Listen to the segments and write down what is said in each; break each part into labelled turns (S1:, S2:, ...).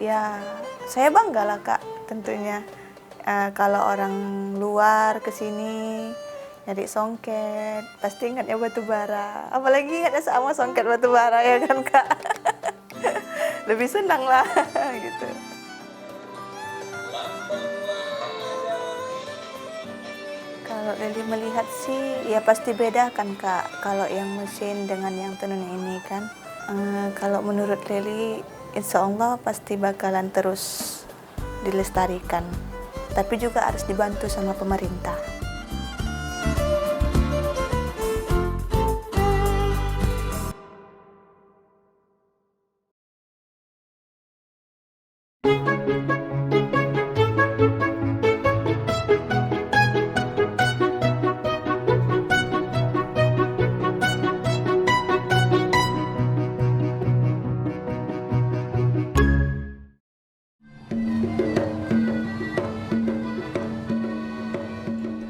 S1: Ya, saya bangga lah Kak, tentunya. Kalau orang luar ke sini nyari songket, pasti ingatnya batu bara. Apalagi ingatnya sama songket batu bara ya kan Kak. Lebih senang lah gitu. Kalau Leli melihat sih, ya pasti beda kan Kak. Kalau yang mesin dengan yang tenun ini kan. Kalau menurut Leli, insya Allah pasti bakalan terus dilestarikan. Tapi juga harus dibantu sama pemerintah.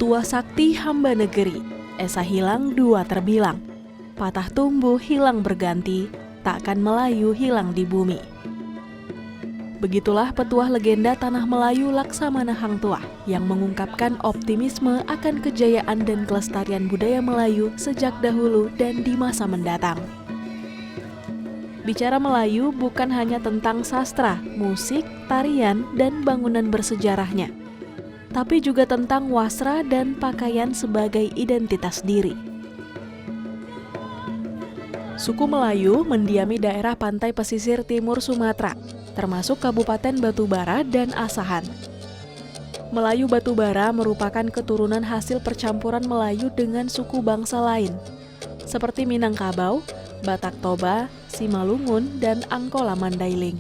S2: Tua sakti hamba negeri, esa hilang dua terbilang. Patah tumbuh hilang berganti, takkan Melayu hilang di bumi. Begitulah petuah legenda Tanah Melayu Laksamana Hang Tuah yang mengungkapkan optimisme akan kejayaan dan kelestarian budaya Melayu sejak dahulu dan di masa mendatang. Bicara Melayu bukan hanya tentang sastra, musik, tarian, dan bangunan bersejarahnya, tapi juga tentang wasra dan pakaian sebagai identitas diri. Suku Melayu mendiami daerah pantai pesisir timur Sumatera, termasuk Kabupaten Batubara dan Asahan. Melayu Batubara merupakan keturunan hasil percampuran Melayu dengan suku bangsa lain, seperti Minangkabau, Batak Toba, Simalungun, dan Angkola Mandailing.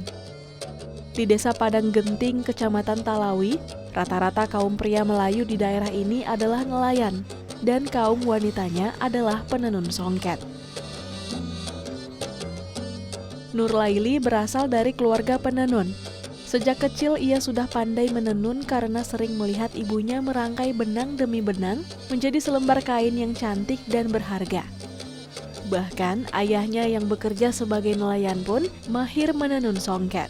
S2: Di Desa Padang Genting, Kecamatan Talawi, rata-rata kaum pria Melayu di daerah ini adalah nelayan, dan kaum wanitanya adalah penenun songket. Nurlaili berasal dari keluarga penenun. Sejak kecil ia sudah pandai menenun karena sering melihat ibunya merangkai benang demi benang menjadi selembar kain yang cantik dan berharga. Bahkan ayahnya yang bekerja sebagai nelayan pun mahir menenun songket.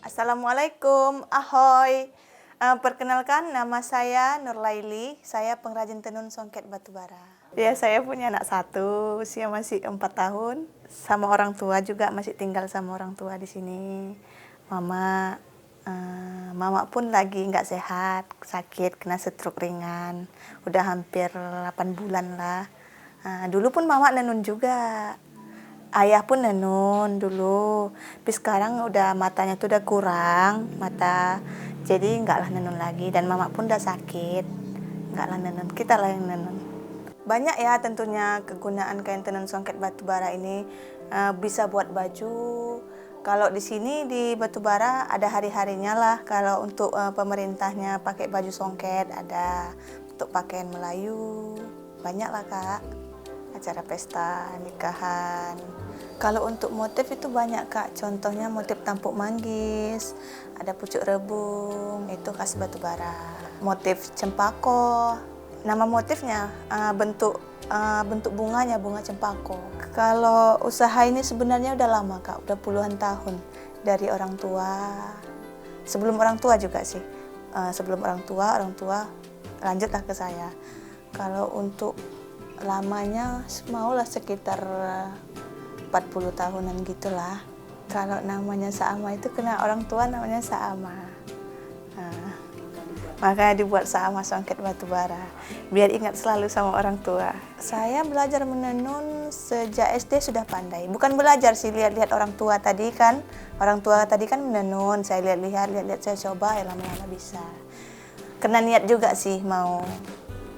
S1: Assalamualaikum, ahoy. Perkenalkan, nama saya Nurlaili, saya pengrajin tenun songket batubara. Ya, saya punya anak satu, usia masih 4 tahun. Sama orang tua juga, masih tinggal sama orang tua di sini. Mama pun lagi nggak sehat, sakit, kena stroke ringan. Udah hampir 8 bulan lah. Dulu pun mama nenun juga. Ayah pun nenun dulu, tapi sekarang udah matanya tuh udah kurang mata, jadi nggak lah nenun lagi. Dan mama pun udah sakit, nggak lah nenun, kita lah yang nenun. Banyak ya tentunya kegunaan kain tenun songket batubara ini, bisa buat baju. Kalau di sini di batubara ada hari-harinya lah. Kalau untuk pemerintahnya pakai baju songket, ada untuk pakaian Melayu, banyak lah Kak. Acara pesta, nikahan. Kalau untuk motif itu banyak Kak, contohnya motif tampuk manggis, ada pucuk rebung, itu khas batubara. Motif cempako, nama motifnya bentuk bunganya, bunga cempako. Kalau usaha ini sebenarnya udah lama Kak, udah puluhan tahun dari orang tua. Sebelum orang tua juga sih, sebelum orang tua lanjutlah ke saya. Kalau untuk lamanya maulah sekitar 40 tahunan gitulah. Kalau namanya Saama itu kena orang tua namanya Saama. Makanya dibuat Saama songket batubara, biar ingat selalu sama orang tua. Saya belajar menenun sejak SD sudah pandai. Bukan belajar sih, lihat-lihat orang tua tadi kan. Orang tua tadi kan menenun, saya lihat-lihat saya coba, ya lama-lama bisa. Kena niat juga sih mau.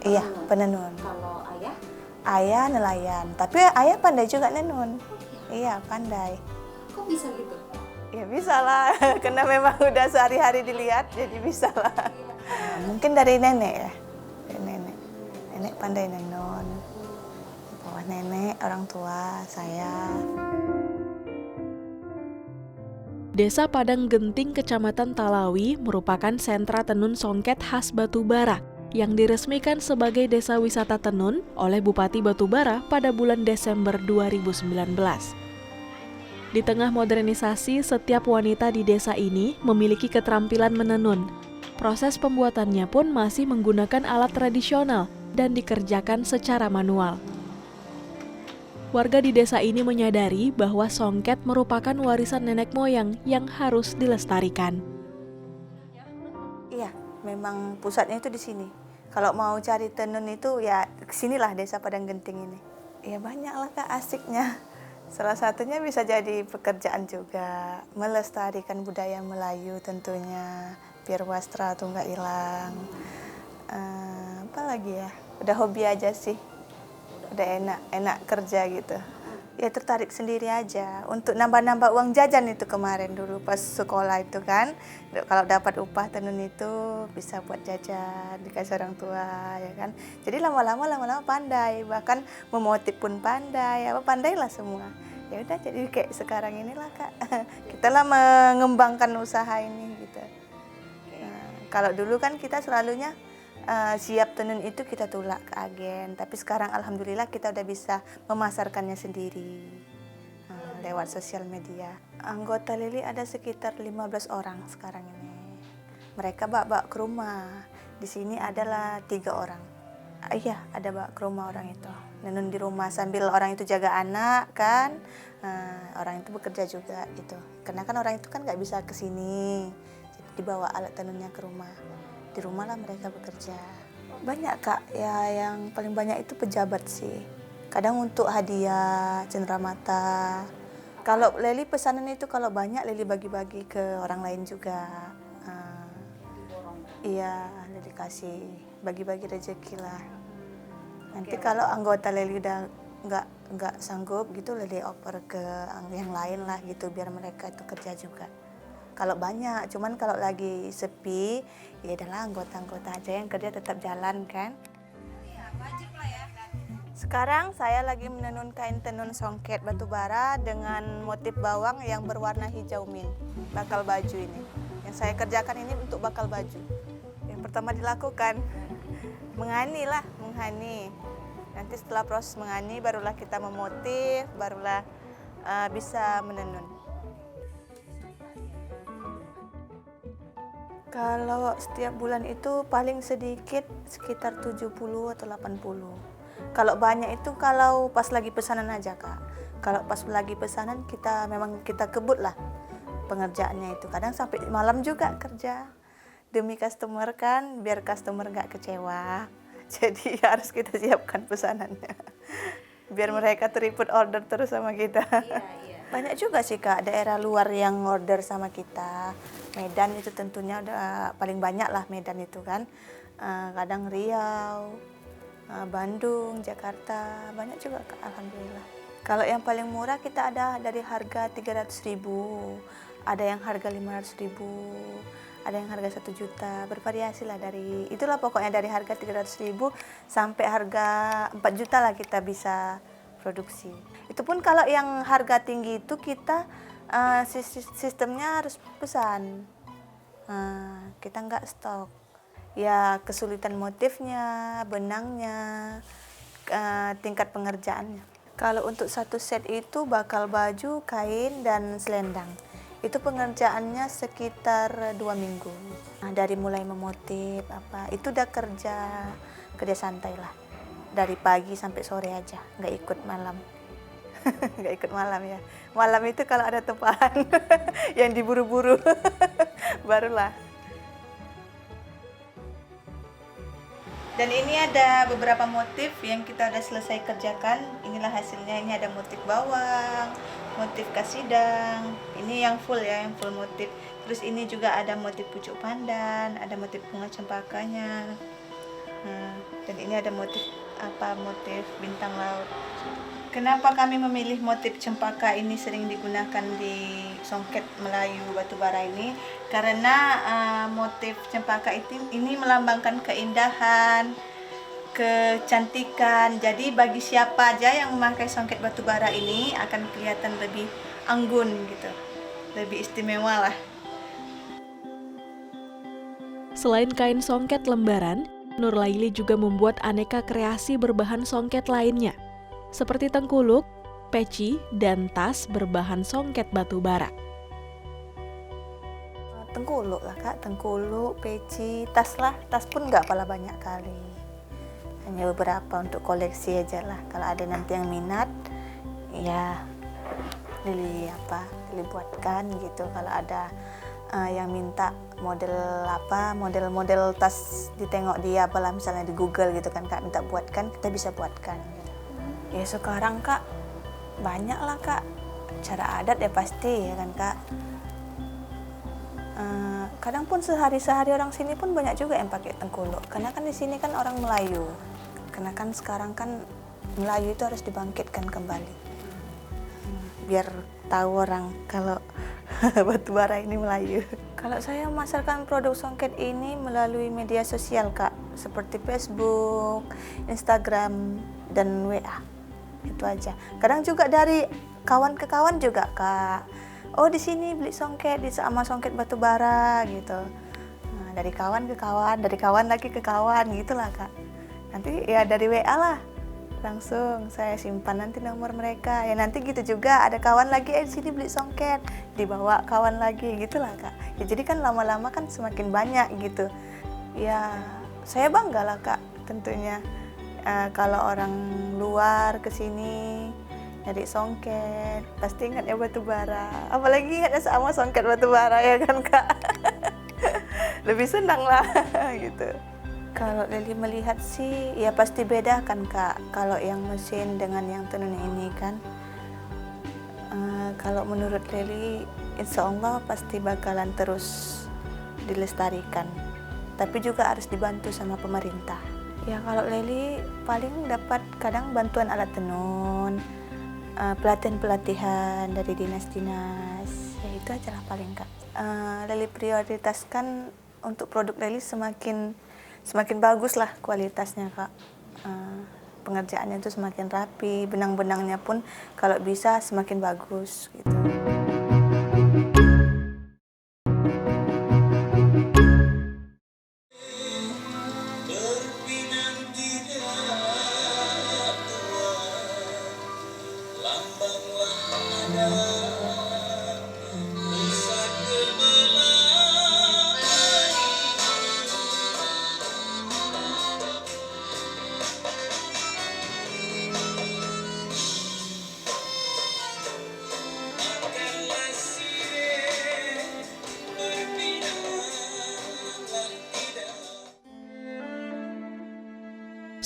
S1: Iya, penenun.
S3: Kalau ayah?
S1: Ayah nelayan, tapi ayah pandai juga nenun. Iya, pandai.
S3: Kok bisa gitu?
S1: Ya bisa lah, karena memang udah sehari-hari dilihat, jadi bisa lah. Mungkin dari nenek ya, dari nenek pandai nenun. Bawah nenek, orang tua, saya.
S2: Desa Padang Genting, Kecamatan Talawi merupakan sentra tenun songket khas Batubara yang diresmikan sebagai Desa Wisata Tenun oleh Bupati Batubara pada bulan Desember 2019. Di tengah modernisasi, setiap wanita di desa ini memiliki keterampilan menenun. Proses pembuatannya pun masih menggunakan alat tradisional dan dikerjakan secara manual. Warga di desa ini menyadari bahwa songket merupakan warisan nenek moyang yang harus dilestarikan.
S1: Iya, memang pusatnya itu di sini. Kalau mau cari tenun itu ya kesinilah Desa Padang Genting ini. Ya banyak lah Kak asiknya. Salah satunya bisa jadi pekerjaan juga, melestarikan budaya Melayu tentunya, biar wastra tuh nggak hilang. Apa lagi ya, udah hobi aja sih, udah enak kerja gitu. Ya tertarik sendiri aja untuk nambah-nambah uang jajan itu kemarin dulu pas sekolah itu kan. Kalau dapat upah tenun itu bisa buat jajan, dikasih orang tua ya kan. Jadi lama-lama pandai, bahkan memotif pun pandai, apa pandailah semua. Ya udah jadi kayak sekarang inilah Kak. Kita lah mengembangkan usaha ini gitu. Nah, kalau dulu kan kita selalunya siap tenun itu kita tolak ke agen, tapi sekarang alhamdulillah kita udah bisa memasarkannya sendiri lewat sosial media. Anggota Lili ada sekitar 15 orang sekarang ini. Mereka bawa ke rumah. Di sini adalah 3 orang. Iya, ada bawa ke rumah orang itu. Nenun di rumah sambil orang itu jaga anak kan. Orang itu bekerja juga itu. Karena kan orang itu kan nggak bisa ke sini. Jadi dibawa alat tenunnya ke rumah. Di rumah lah mereka bekerja. Banyak Kak, ya yang paling banyak itu pejabat sih. Kadang untuk hadiah, cenderamata. Kalau Leli pesanan itu kalau banyak Leli bagi-bagi ke orang lain juga. Iya, Leli kasih bagi-bagi rezeki lah. Nanti kalau anggota Leli udah nggak sanggup gitu Leli oper ke yang lain lah gitu biar mereka itu kerja juga. Kalau banyak, cuman kalau lagi sepi, ya adalah anggota-anggota aja yang kerja tetap jalan kan. Sekarang saya lagi menenun kain tenun songket batubara dengan motif bawang yang berwarna hijau mint, bakal baju ini. Yang saya kerjakan ini untuk bakal baju. Yang pertama dilakukan, menghani. Nanti setelah proses menghani, barulah kita memotif, barulah bisa menenun. Kalau setiap bulan itu paling sedikit sekitar 70 atau 80. Kalau banyak itu kalau pas lagi pesanan aja Kak. Kalau pas lagi pesanan memang kita kebut lah pengerjaannya itu. Kadang sampai malam juga kerja. Demi customer kan, biar customer nggak kecewa. Jadi harus kita siapkan pesanannya. Biar mereka repeat order terus sama kita. Banyak juga sih Kak, daerah luar yang order sama kita. Medan itu tentunya udah paling banyak lah Medan itu kan. Kadang Riau, Bandung, Jakarta, banyak juga Kak, alhamdulillah. Kalau yang paling murah kita ada dari harga 300.000, ada yang harga 500.000, ada yang harga 1 juta, bervariasi lah dari, itulah pokoknya dari harga 300.000 sampai harga 4 juta lah kita bisa produksi. Itu pun kalau yang harga tinggi itu kita sistemnya harus pesan, kita nggak stok. Ya kesulitan motifnya, benangnya, tingkat pengerjaannya. Kalau untuk satu set itu bakal baju, kain, dan selendang. Itu pengerjaannya sekitar 2 minggu. Nah, dari mulai memotif itu udah kerja santai lah. Dari pagi sampai sore aja, nggak ikut malam. Nggak ikut malam ya. Malam itu kalau ada tempahan yang diburu-buru, barulah. Dan ini ada beberapa motif yang kita udah selesai kerjakan. Inilah hasilnya. Ini ada motif bawang, motif kasidang. Ini yang full ya, yang full motif. Terus ini juga ada motif pucuk pandan, ada motif bunga cempakanya. Dan ini ada motif bintang laut. Kenapa kami memilih motif cempaka ini sering digunakan di songket Melayu batubara ini? Karena motif cempaka ini melambangkan keindahan, kecantikan. Jadi bagi siapa aja yang memakai songket batubara ini akan kelihatan lebih anggun gitu, lebih istimewa lah.
S2: Selain kain songket lembaran, Nurlaili juga membuat aneka kreasi berbahan songket lainnya, seperti tengkuluk, peci, dan tas berbahan songket batu bara.
S1: Tengkuluk lah Kak, tengkuluk, peci, tas lah. Tas pun nggak pala banyak kali. Hanya beberapa untuk koleksi aja lah. Kalau ada nanti yang minat, ya Lili buatkan gitu. Kalau ada yang minta model tas ditengok dia apalah misalnya di Google gitu kan Kak, minta buatkan, kita bisa buatkan. Ya sekarang Kak, banyak lah Kak. Cara adat ya pasti ya kan Kak. Kadang pun sehari-sehari orang sini pun banyak juga yang pakai tengkuluk. Karena kan di sini kan orang Melayu. Karena kan sekarang kan Melayu itu harus dibangkitkan kembali. Biar tahu orang kalau batu bara ini Melayu. Kalau saya memasarkan produk songket ini melalui media sosial Kak, seperti Facebook, Instagram, dan WA. Itu aja. Kadang juga dari kawan ke kawan juga Kak. Oh di sini beli songket sama songket batu bara gitu. Nah, dari kawan ke kawan, dari kawan lagi ke kawan gitulah Kak. Nanti ya dari WA lah. Langsung saya simpan nanti nomor mereka. Ya nanti gitu juga ada kawan lagi di sini beli songket, dibawa kawan lagi gitulah Kak. Ya jadi kan lama-lama kan semakin banyak gitu. Ya saya bangga lah Kak tentunya. Kalau orang luar ke sini nyari songket, pasti ingatnya batu bara. Apalagi ingatnya sama songket batu bara ya kan Kak. Lebih senang lah gitu. Kalau Lili melihat sih ya pasti beda kan Kak. Kalau yang mesin dengan yang tenun ini kan. Kalau menurut Lili insya Allah pasti bakalan terus dilestarikan. Tapi juga harus dibantu sama pemerintah. Ya kalau Lili paling dapat kadang bantuan alat tenun, pelatihan-pelatihan dari dinas-dinas, ya itu aja lah paling Kak. Lili prioritaskan untuk produk Lili semakin bagus lah kualitasnya Kak. Pengerjaannya itu semakin rapi, benang-benangnya pun kalau bisa semakin bagus gitu.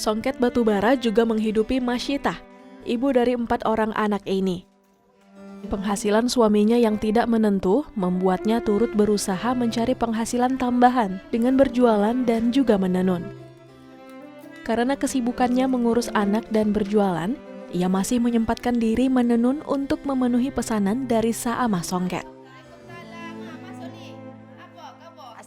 S2: Songket batu bara juga menghidupi Masyitah, ibu dari 4 orang anak ini. Penghasilan suaminya yang tidak menentu membuatnya turut berusaha mencari penghasilan tambahan dengan berjualan dan juga menenun. Karena kesibukannya mengurus anak dan berjualan, ia masih menyempatkan diri menenun untuk memenuhi pesanan dari Saamah Songket.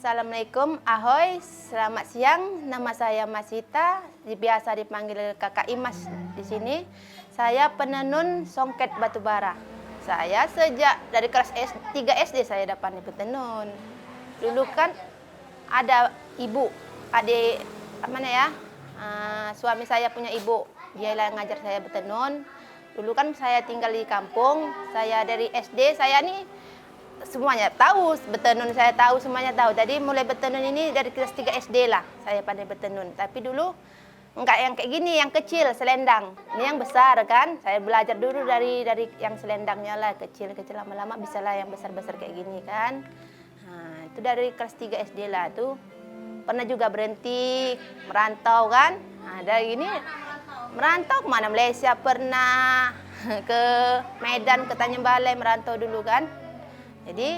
S4: Assalamualaikum, ahoy, selamat siang. Nama saya Masyitah, biasa dipanggil Kakak Imas di sini. Saya penenun songket batu bara. Saya sejak dari kelas 3 SD saya dapat bertenun. Dulu kan ada ibu, adik mana ya? Suami saya punya ibu, dia yang ngajar saya bertenun. Dulu kan saya tinggal di kampung, saya dari SD saya nih semuanya tahu bertenun, saya tahu semuanya tahu. Jadi mulai bertenun ini dari kelas 3 SD lah saya pandai bertenun. Tapi dulu enggak yang kayak gini, yang kecil selendang. Ini yang besar kan. Saya belajar dulu dari yang selendangnya lah, kecil-kecil, lama-lama bisa lah yang besar-besar kayak gini kan. Nah, itu dari kelas 3 SD lah tuh. Pernah juga berhenti merantau kan. Nah, dari ini merantau kemana? Malaysia pernah, ke Medan, ke Tanjung Balai merantau dulu kan. Jadi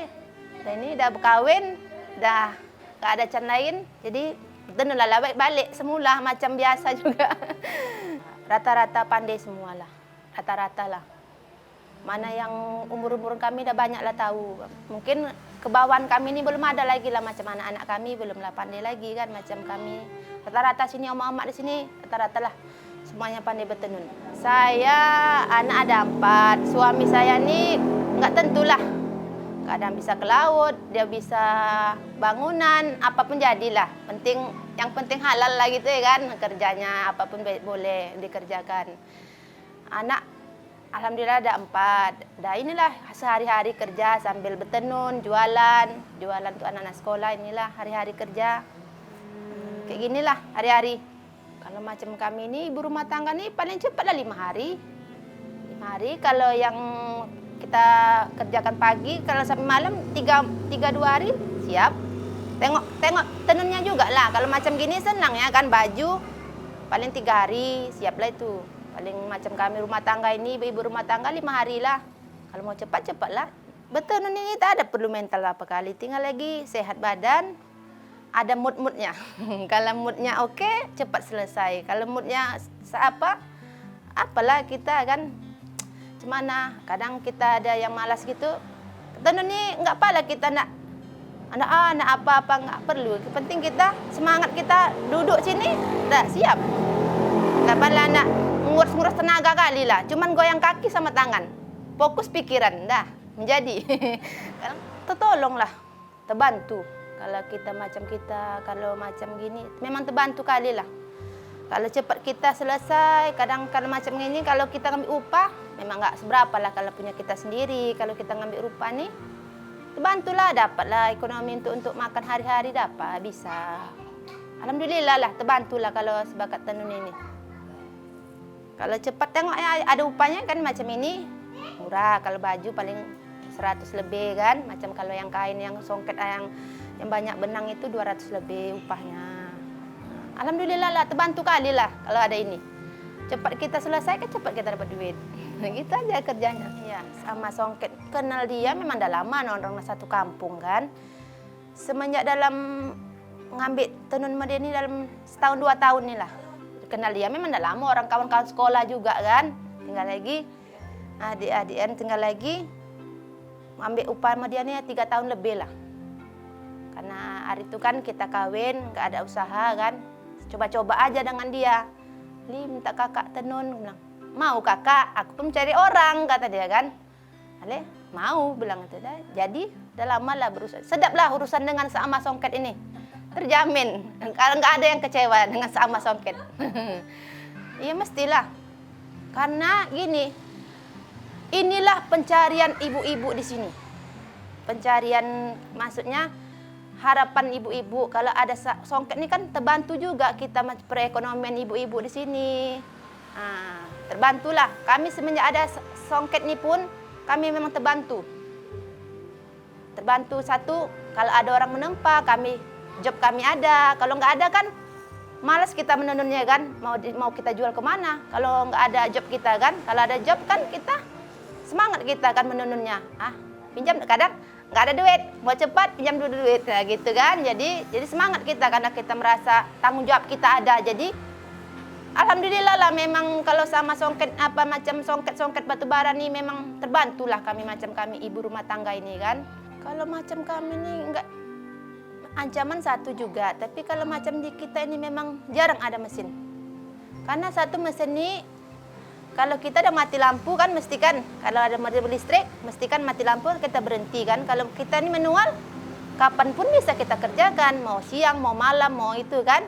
S4: ini udah berkawin, udah gak ada can lain, jadi tenun lah balik semula macam biasa juga. Rata-rata pandai semualah, rata-rata lah. Mana yang umur-umur kami udah banyak lah tahu. Mungkin kebawaan kami ini belum ada lagi lah macam anak-anak kami belum lah pandai lagi kan macam kami. Rata-rata sini emak-emak di sini rata-rata lah semuanya pandai bertenun. Saya anak ada 4, suami saya ini nggak tentulah. Kadang bisa ke laut, dia bisa bangunan, apapun jadilah. Yang penting halal lah gitu ya kan, kerjanya apapun boleh dikerjakan. Anak Alhamdulillah ada 4. Dah inilah sehari-hari kerja sambil bertenun, jualan untuk anak-anak sekolah, inilah hari-hari kerja. Kayak ginilah hari-hari. Kalau macam kami ini ibu rumah tangga nih paling cepatlah 5 hari. 5 hari. Kalau yang kita kerjakan pagi, kalau sampai malam 2 hari siap. Tengok tenunnya juga lah. Kalau macam gini senang ya kan, baju paling 3 hari siap lah itu. Paling macam kami rumah tangga ini, ibu rumah tangga 5 hari lah. Kalau mau cepat lah. Bertenun ini tak ada perlu mental apa kali. Tinggal lagi sehat badan, ada mood-moodnya. Kalau moodnya oke, cepat selesai. Kalau moodnya apalah kita kan. Cemana, kadang kita ada yang malas gitu. Tenun ini nggak apalah kita nak apa-apa nggak perlu. Yang penting kita semangat, kita duduk sini, dah siap. Nggak apalah nak ngurus tenaga kali lah. Cuman goyang kaki sama tangan, fokus pikiran, dah menjadi. Tertolong lah, terbantu. Kalau macam gini, memang terbantu kali lah. Kalau cepat kita selesai, kadang kalau macam ini, kalau kita ngambil upah, memang nggak seberapa lah kalau punya kita sendiri. Kalau kita ngambil upah nih, terbantulah, dapatlah ekonomi untuk makan hari-hari, dapat, bisa. Alhamdulillah lah, terbantulah kalau sebakat tenun ini. Kalau cepat tengok ada upahnya kan macam ini, murah. Kalau baju paling 100 lebih kan. Macam kalau yang kain, yang songket, yang banyak benang itu 200 lebih upahnya. Alhamdulillah lah, terbantu kali lah kalau ada ini. Cepat kita selesai kan cepat kita dapat duit. Gitu aja kerjanya. Ya, sama songket. Kenal dia memang dah lama, orang satu kampung kan. Semenjak dalam ngambil tenun sama dia ini dalam setahun 2 tahun nih lah. Kenal dia memang dah lama, orang kawan-kawan sekolah juga kan. Tinggal lagi adik-adikan, tinggal lagi ambil upah sama dia nih 3 tahun lebih lah. Karena hari itu kan kita kawin, nggak ada usaha kan. Coba-coba aja dengan dia. Minta kakak tenun, bilang, mau kakak, aku pun cari orang, kata dia kan. Ale, mau, bilang itu dah. Jadi, udah lama lah berusaha. Sedap lah urusan dengan sama songket ini. Terjamin, kalau nggak ada yang kecewa dengan sama songket. Iya mestilah. Karena gini, inilah pencarian ibu-ibu di sini. Pencarian, maksudnya harapan ibu-ibu. Kalau ada songket ini kan terbantu juga kita perekonomian ibu-ibu di sini. Terbantulah. Kami semenjak ada songket ini pun kami memang terbantu. Terbantu satu, kalau ada orang menempa, job kami ada. Kalau nggak ada kan malas kita menenunnya kan. Mau kita jual kemana? Kalau nggak ada job kita kan. Kalau ada job kan kita semangat kita kan menenunnya. Pinjam kadang nggak ada duit, mau cepat pinjam dulu duit, nah, gitu kan. Jadi semangat kita karena kita merasa tanggung jawab kita ada. Jadi alhamdulillah lah memang kalau sama songket macam songket batubara nih memang terbantulah kami macam kami ibu rumah tangga ini kan. Kalau macam kami nih enggak ancaman satu juga, tapi kalau macam di kita ini memang jarang ada mesin. Karena satu mesin ini kalau kita udah mati lampu kan mesti kan, kalau ada mobil listrik mesti kan mati lampu kita berhenti kan. Kalau kita ini manual, kapan pun bisa kita kerjakan, mau siang, mau malam, mau itu kan.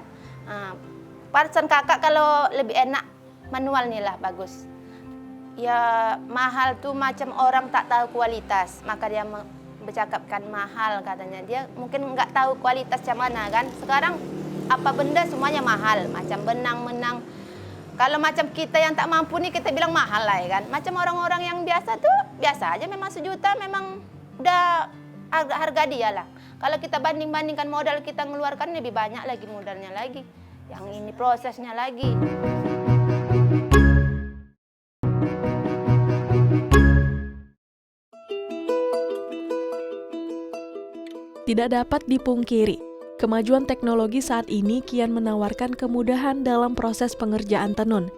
S4: Parasan kakak kalau lebih enak manual nih lah bagus. Ya mahal tuh macam orang tak tahu kualitas, maka dia bercakapkan mahal katanya. Dia mungkin nggak tahu kualitas macam mana kan. Sekarang apa benda semuanya mahal, macam benang-menang. Kalau macam kita yang tak mampu nih kita bilang mahal lah ya kan. Macam orang-orang yang biasa tuh biasa aja, memang 1 juta memang udah harga dia lah. Kalau kita banding-bandingkan modal kita ngeluarkan lebih banyak lagi modalnya lagi. Yang ini prosesnya lagi.
S2: Tidak dapat dipungkiri, kemajuan teknologi saat ini kian menawarkan kemudahan dalam proses pengerjaan tenun,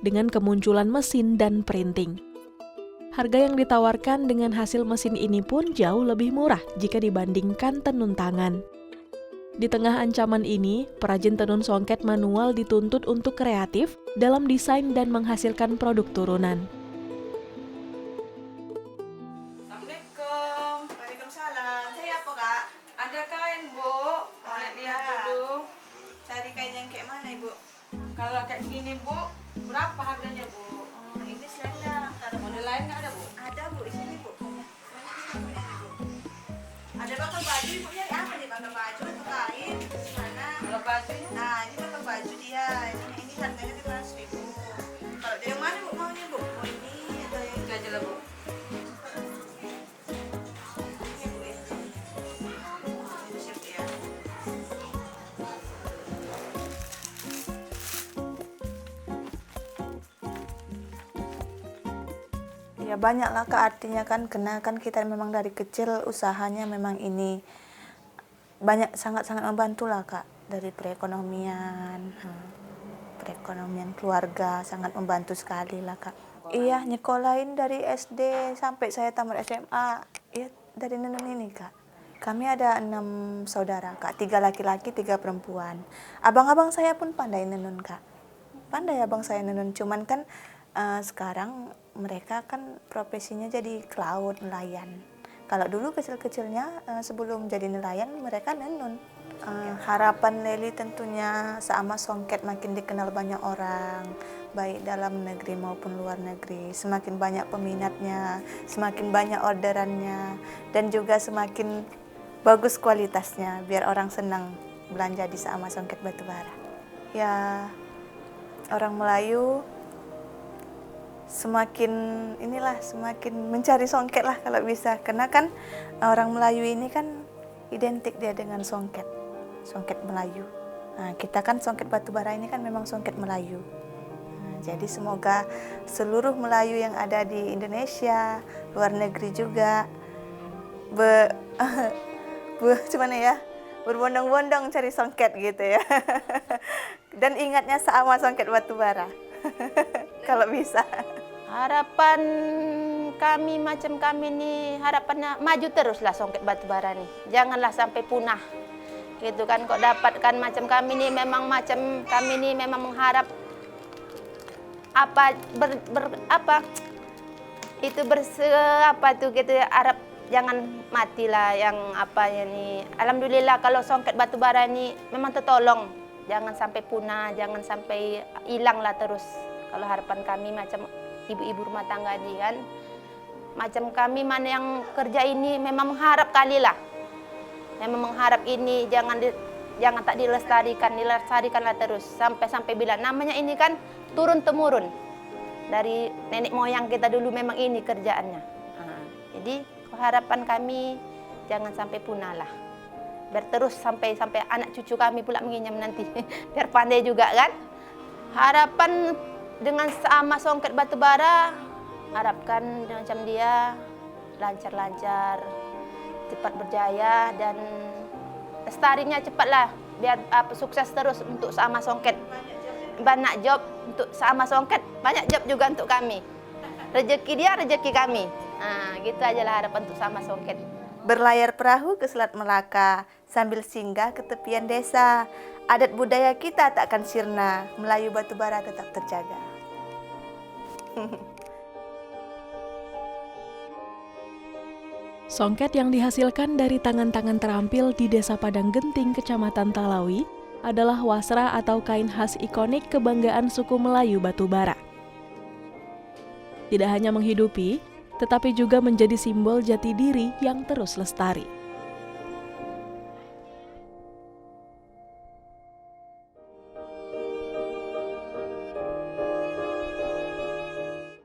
S2: dengan kemunculan mesin dan printing. Harga yang ditawarkan dengan hasil mesin ini pun jauh lebih murah jika dibandingkan tenun tangan. Di tengah ancaman ini, perajin tenun songket manual dituntut untuk kreatif dalam desain dan menghasilkan produk turunan.
S1: Assalamualaikum. Waalaikumsalam. Saya apa kak?
S3: Ada kain, Bu. Boleh lihat dulu.
S1: Cari kain yang kayak mana ibu?
S3: Kalau kayak gini, Bu, berapa harganya, Bu?
S1: Ini selendang. Taruh
S3: lain nggak ada, Bu?
S1: Ada Bu, di sini Bu. Ada bakal baju, Ibu nyari apa nih? Bakal baju atau kain? Mana?
S3: Kalau bajunya
S1: Nah, ini bakal baju dia. Ini harganya 500.000. Kalau dia yang mana Bu maunya Bu? Mau ini atau yang
S3: ini aja lah, Bu.
S1: ini Bu ya? Ini siap ya. Ya banyak lah Kak, artinya kan karena kan kita memang dari kecil usahanya memang ini banyak sangat-sangat membantu lah Kak dari perekonomian keluarga sangat membantu sekali lah Kak. Iya nyekolahin dari SD sampai saya tamat SMA ya dari Nenun ini Kak. Kami ada 6 saudara Kak, 3 laki-laki 3 perempuan. Abang-abang saya pun pandai nenun Kak. Pandai abang saya nenun, cuman kan sekarang mereka kan profesinya jadi ke laut, nelayan. Kalau dulu kecil-kecilnya sebelum jadi nelayan mereka nenun. Harapan Leli tentunya sama Songket makin dikenal banyak orang, baik dalam negeri maupun luar negeri. Semakin banyak peminatnya, semakin banyak orderannya, dan juga semakin bagus kualitasnya biar orang senang belanja di sama Songket Batubara. Ya, orang Melayu semakin mencari songket lah kalau bisa, karena kan orang Melayu ini kan identik dia dengan songket Melayu. Nah, kita kan Songket Batubara ini kan memang songket Melayu. Nah, jadi semoga seluruh Melayu yang ada di Indonesia, luar negeri juga berbondong-bondong cari songket gitu ya. Dan ingatnya sama Songket Batubara. Kalau bisa.
S4: Harapan kami macam kami nih, harapannya maju teruslah Songket Batubara nih. Janganlah sampai punah. Gitu kan, kok dapatkan macam kami nih, memang macam kami nih memang mengharap gitu ya, harap jangan matilah yang apanya nih. Alhamdulillah kalau Songket Batubara ini memang tertolong. Jangan sampai punah, jangan sampai hilang lah terus. Kalau harapan kami macam ibu-ibu rumah tangga ini kan, macam kami mana yang kerja ini memang mengharap kali lah. Memang mengharap ini jangan tak dilestarikanlah terus sampai bila namanya ini kan turun temurun dari nenek moyang kita dulu memang ini kerjaannya. Jadi harapan kami jangan sampai punah lah. Biar terus sampai anak cucu kami pula menginyam nanti. Biar pandai juga kan. Harapan dengan sama Songket Batubara, harapkan macam dia lancar-lancar, cepat berjaya dan lestarinya cepatlah. Biar sukses terus untuk sama Songket. Banyak job untuk sama Songket, banyak job juga untuk kami. Rezeki dia, rezeki kami. Nah, gitu aja lah harapan untuk sama Songket.
S1: Berlayar perahu ke Selat Melaka sambil singgah ke tepian desa. Adat budaya kita tak akan sirna, Melayu Batubara tetap terjaga.
S2: Songket yang dihasilkan dari tangan-tangan terampil di Desa Padang Genting, Kecamatan Talawi, adalah wasra atau kain khas ikonik kebanggaan suku Melayu Batubara. Tidak hanya menghidupi, tetapi juga menjadi simbol jati diri yang terus lestari.